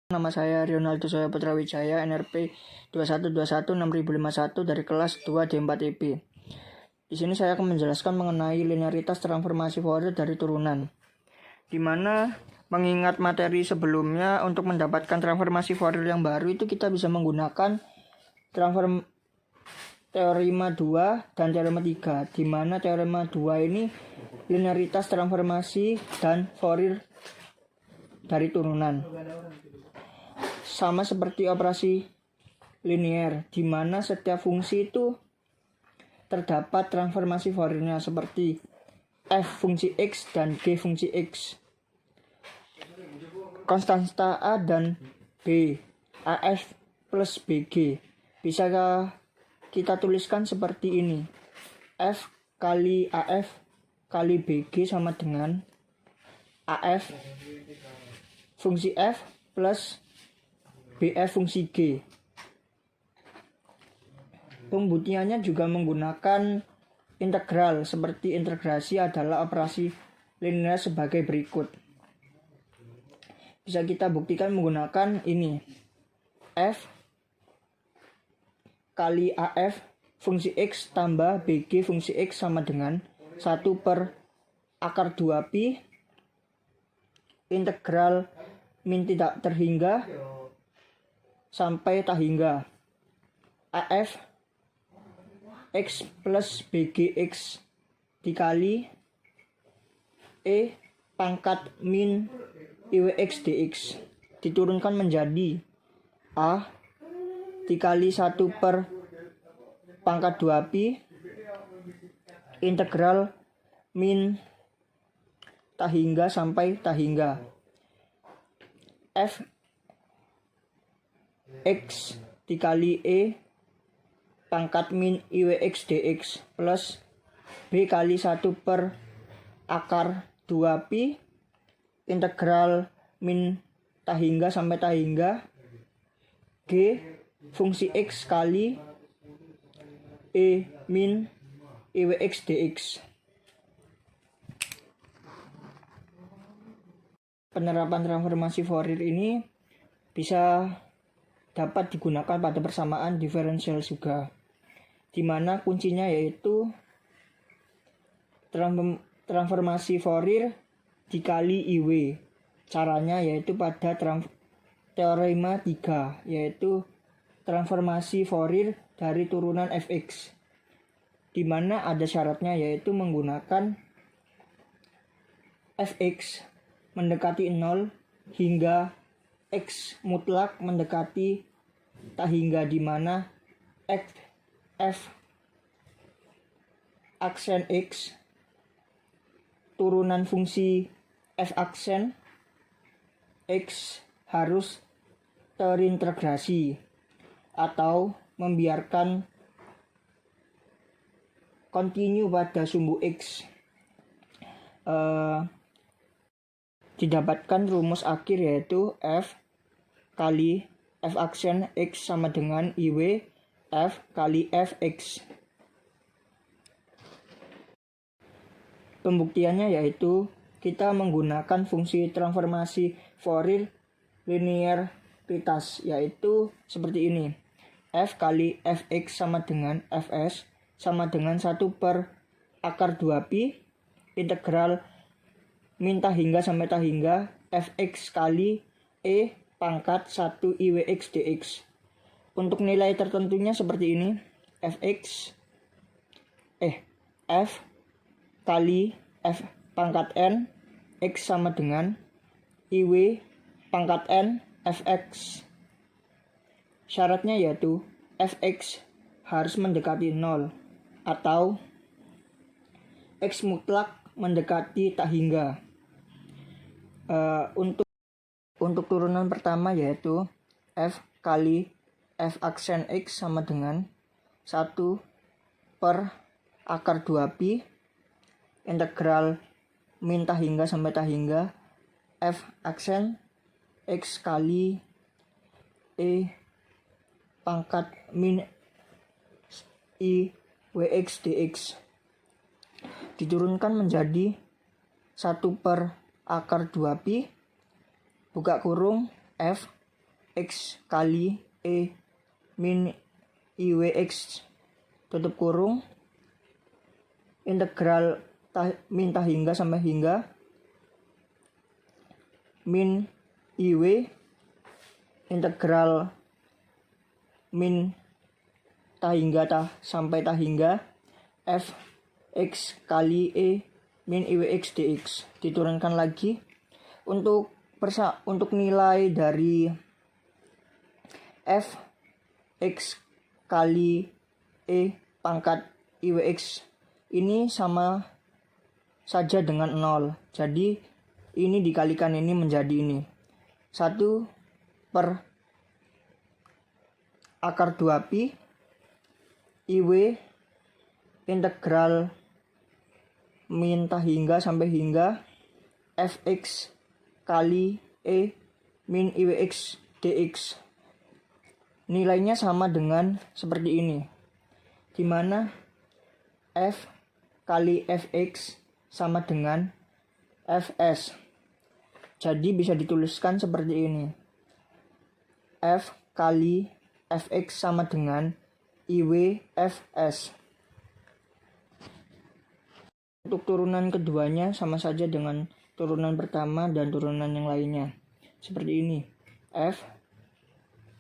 Nama saya Ronaldo Soya Putra Wijaya, NRP 21216051 dari kelas 2 D4 IB. Di sini saya akan menjelaskan mengenai linearitas transformasi Fourier dari turunan. Di mana mengingat materi sebelumnya, untuk mendapatkan transformasi Fourier yang baru itu kita bisa menggunakan teorema 2 dan teorema 3. Di mana teorema 2 ini linearitas transformasi dan Fourier dari turunan. Sama seperti operasi linear, di mana setiap fungsi itu terdapat transformasi Fouriernya seperti f fungsi x dan g fungsi x. Konstanta a dan b, af plus bg, bisa kita tuliskan seperti ini: f kali af kali bg sama dengan af fungsi f plus bf fungsi g. Pembuktiannya juga menggunakan integral, seperti integrasi adalah operasi linear sebagai berikut. Bisa kita buktikan menggunakan ini: f kali af fungsi x tambah bg fungsi x sama dengan 1 per akar 2pi integral min tidak terhingga sampai tak hingga af x plus bgx dikali e pangkat min iwx dx diturunkan menjadi a dikali 1 per pangkat 2pi integral min tak hingga sampai tak hingga f x dikali e pangkat min iwx dx plus b kali 1 per akar 2pi integral min tak hingga sampai tak hingga g fungsi x kali e min iwx dx. Penerapan transformasi Fourier ini bisa dapat digunakan pada persamaan diferensial juga, di mana kuncinya yaitu transformasi Fourier dikali IW. Caranya yaitu pada teorema 3, yaitu transformasi Fourier dari turunan fx, di mana ada syaratnya yaitu menggunakan fx mendekati 0 hingga x mutlak mendekati tak hingga, di mana f aksen x turunan fungsi f aksen x harus terintegrasi atau membiarkan kontinu pada sumbu x. Didapatkan rumus akhir yaitu f kali f aksen x sama dengan iw f kali fx. Pembuktiannya yaitu kita menggunakan fungsi transformasi Fourier linearitas, yaitu seperti ini: f kali fx sama dengan fs sama dengan 1 per akar 2pi integral min tak hingga sampai tak hingga fx kali e pangkat 1 iwx dx. Untuk nilai tertentunya seperti ini: f kali f pangkat n x sama dengan iw pangkat n fx. Syaratnya yaitu fx harus mendekati 0 atau x mutlak mendekati tak hingga. Untuk turunan pertama yaitu f kali f aksen x sama dengan 1 per akar 2pi integral min tak hingga sampai tak hingga f aksen x kali e pangkat min iwx dx diturunkan menjadi 1 per akar 2pi buka kurung f X kali E min IWX tutup kurung integral min hingga sampai hingga min IW integral min hingga sampai hingga f x kali E min IWX dx. Diturunkan lagi untuk nilai dari f x kali E pangkat IWX ini sama saja dengan 0. Jadi ini dikalikan ini menjadi ini 1 per akar 2pi IW integral min hingga sampai hingga fx kali E min IWX dx. Nilainya sama dengan seperti ini, dimana f kali fx sama dengan fs. Jadi bisa dituliskan seperti ini, f kali fx sama dengan IW fs. Untuk turunan keduanya sama saja dengan turunan pertama dan turunan yang lainnya. Seperti ini, f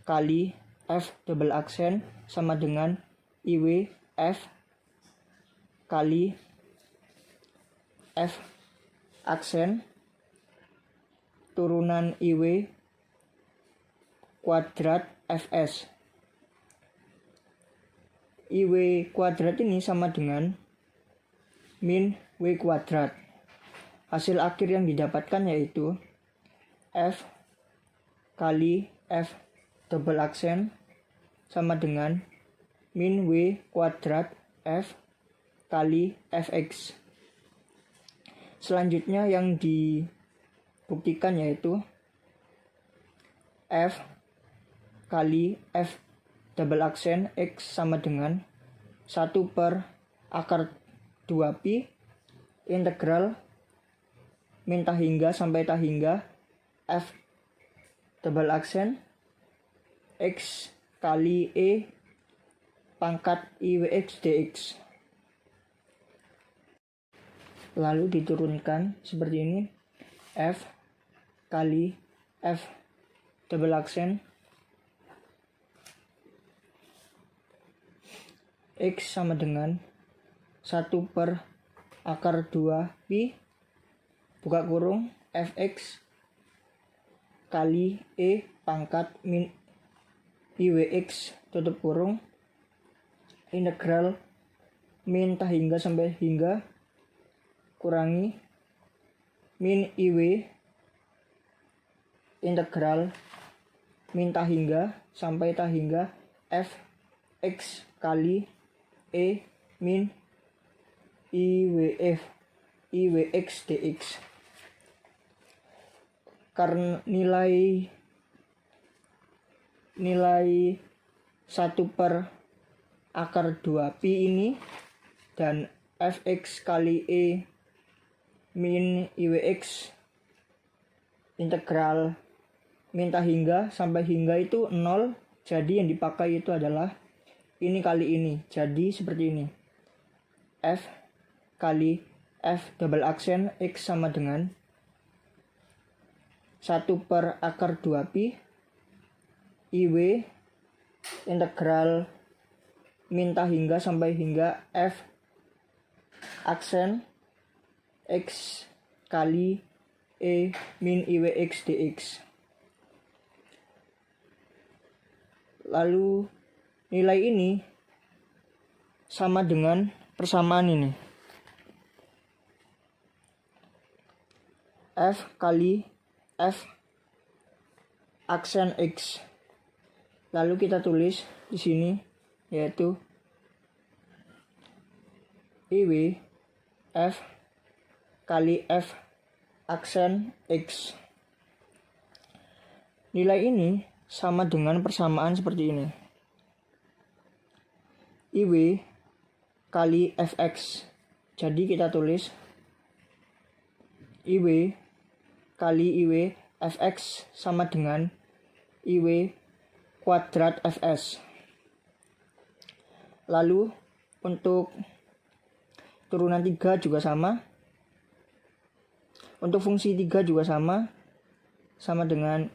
kali f double aksen sama dengan IW f kali f aksen turunan IW kuadrat fs. IW kuadrat ini sama dengan min W kuadrat. Hasil akhir yang didapatkan yaitu f kali f double aksen sama dengan min W kuadrat f kali fx. Selanjutnya yang dibuktikan yaitu f kali f double aksen x sama dengan 1 per akar 2pi integral min hingga sampai hingga f double aksen x kali E pangkat IWX dx. Lalu diturunkan seperti ini, f kali f double aksen x sama dengan 1 per akar 2pi buka kurung fx kali E pangkat min IWX tutup kurung integral min hingga sampai hingga kurangi min IW integral min hingga sampai hingga fx kali E min IWX dx. Karena nilai 1 per akar 2pi ini dan fx kali E min IWX integral min hingga sampai hingga itu 0. Jadi yang dipakai itu adalah ini kali ini. Jadi seperti ini, f kali f double aksen x sama dengan 1 per akar 2pi IW integral min hingga sampai hingga f aksen x kali E min IWX dx. Lalu nilai ini sama dengan persamaan ini, f kali f aksen x. Lalu kita tulis di sini yaitu IW f kali f aksen x. Nilai ini sama dengan persamaan seperti ini, IW kali fx. Jadi kita tulis IW kali IW fx sama dengan IW kuadrat Fs. Lalu untuk turunan 3 juga sama. Untuk fungsi 3 juga sama dengan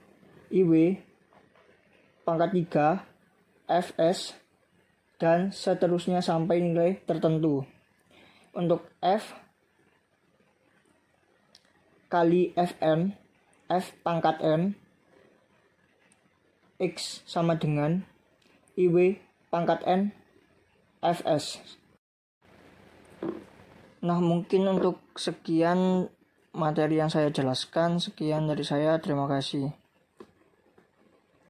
IW pangkat 3 Fs dan seterusnya sampai nilai tertentu. Untuk F kali Fn, F pangkat n, X sama dengan IW pangkat n Fs. Nah, mungkin untuk sekian materi yang saya jelaskan. Sekian dari saya, terima kasih.